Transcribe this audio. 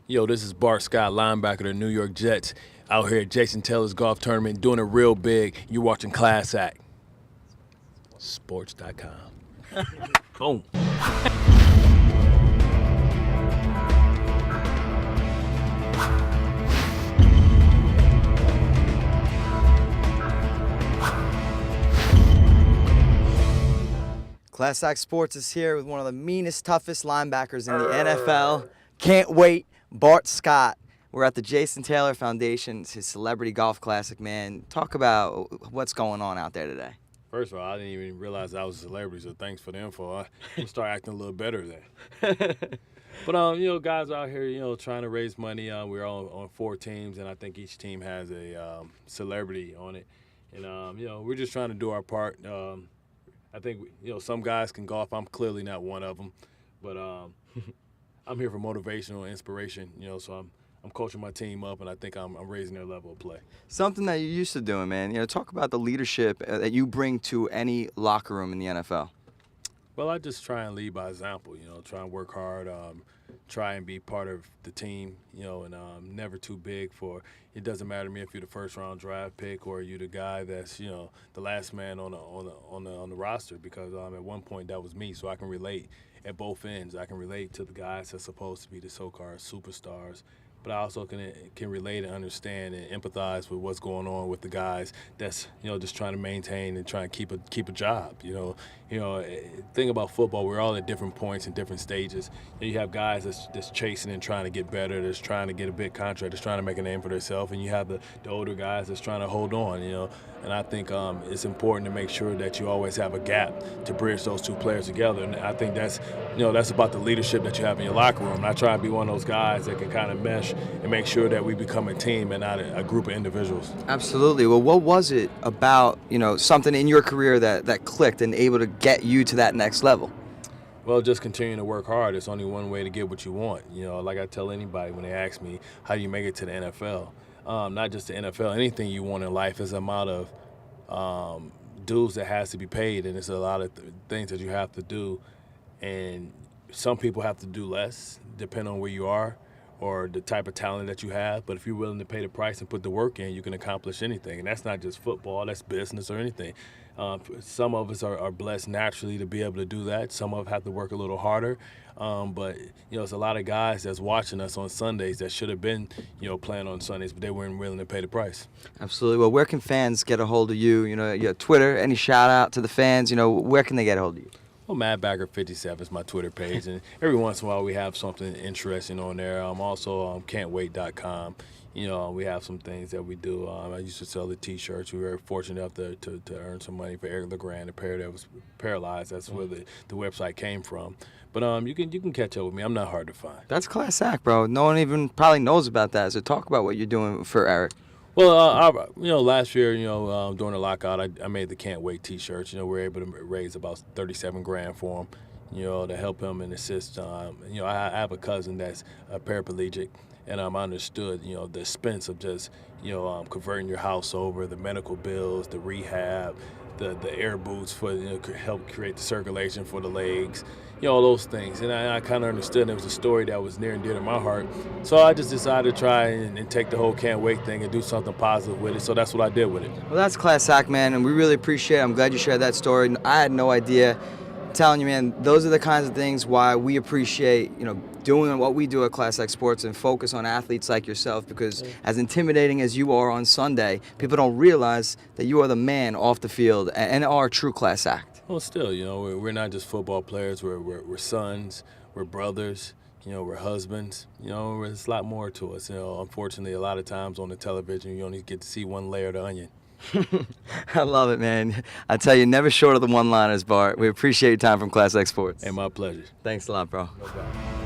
Yo, this is Bart Scott, linebacker of the New York Jets, out here at Jason Taylor's golf tournament, doing it real big. You're watching Class Act. Sports.com. Boom. Class Act Sports is here with one of the meanest, toughest linebackers in the NFL. Can't wait, Bart Scott. We're at the Jason Taylor Foundation's his Celebrity Golf Classic, man. Talk about what's going on out there today. First of all, I didn't even realize I was a celebrity, so thanks for the info. I'm gonna start acting a little better then. But guys out here, trying to raise money. We're all on 4 teams, and I think each team has a celebrity on it. And we're just trying to do our part. I think some guys can golf. I'm clearly not one of them, but I'm here for motivational inspiration. So I'm coaching my team up, and I think I'm raising their level of play. Something that you're used to doing, man. Talk about the leadership that you bring to any locker room in the NFL. Well, I just try and lead by example. Try and work hard. Try and be part of the team. And never too big for. It doesn't matter to me if you're the first-round draft pick or you're the guy that's the last man on the roster, because at one point that was me. So I can relate at both ends. I can relate to the guys that's supposed to be the so-called superstars, but I also can relate and understand and empathize with what's going on with the guys that's just trying to maintain and trying to keep a job. Thing about football, we're all at different points and different stages. You have guys that's chasing and trying to get better, that's trying to get a big contract, that's trying to make a name for themselves, and you have the older guys that's trying to hold on. And I think it's important to make sure that you always have a gap to bridge those two players together. And I think that's about the leadership that you have in your locker room. And I try to be one of those guys that can kind of mesh and make sure that we become a team and not a group of individuals. Absolutely. Well, what was it about, something in your career that clicked and able to get you to that next level? Well, just continuing to work hard. It's only one way to get what you want. Like I tell anybody when they ask me, how do you make it to the NFL? Not just the NFL, anything you want in life is a amount of dues that has to be paid, and it's a lot of things that you have to do. And some people have to do less, depending on where you are or the type of talent that you have. But if you're willing to pay the price and put the work in, you can accomplish anything. And that's not just football, that's business or anything. Some of us are blessed naturally to be able to do that. Some of us have to work a little harder. But it's a lot of guys that's watching us on Sundays that should have been, playing on Sundays, but they weren't willing to pay the price. Absolutely. Well, where can fans get a hold of you? Your Twitter, any shout out to the fans? Where can they get a hold of you? Well, MadBagger57 is my Twitter page, and every once in a while we have something interesting on there. Also, can'twait.com. We have some things that we do. I used to sell the T-shirts. We were fortunate enough to earn some money for Eric LeGrand, a pair that was paralyzed. That's where the website came from. But you can catch up with me. I'm not hard to find. That's Class Act, bro. No one even probably knows about that. So talk about what you're doing for Eric. Well, last year, during the lockout, I made the Can't Wait T-shirts. We were able to raise about $37,000 for him, to help him and assist. I have a cousin that's a paraplegic, and I understood, the expense of just, converting your house over, the medical bills, the rehab, the air boots for help create the circulation for the legs, all those things. And I kind of understood it was a story that was near and dear to my heart. So I just decided to try and take the whole Can't Wait thing and do something positive with it. So that's what I did with it. Well, that's Class Act, man, and we really appreciate it. I'm glad you shared that story. I had no idea. I'm telling you, man, those are the kinds of things why we appreciate, doing what we do at Class Act Sports and focus on athletes like yourself, because as intimidating as you are on Sunday, people don't realize that you are the man off the field and are a true Class Act. Well, still, we're not just football players. We're sons, we're brothers, we're husbands. There's a lot more to us. Unfortunately, a lot of times on the television, you only get to see one layer of the onion. I love it, man. I tell you, never short of the one-liners, Bart. We appreciate your time from Class Act Sports. Hey, my pleasure. Thanks a lot, bro. No problem.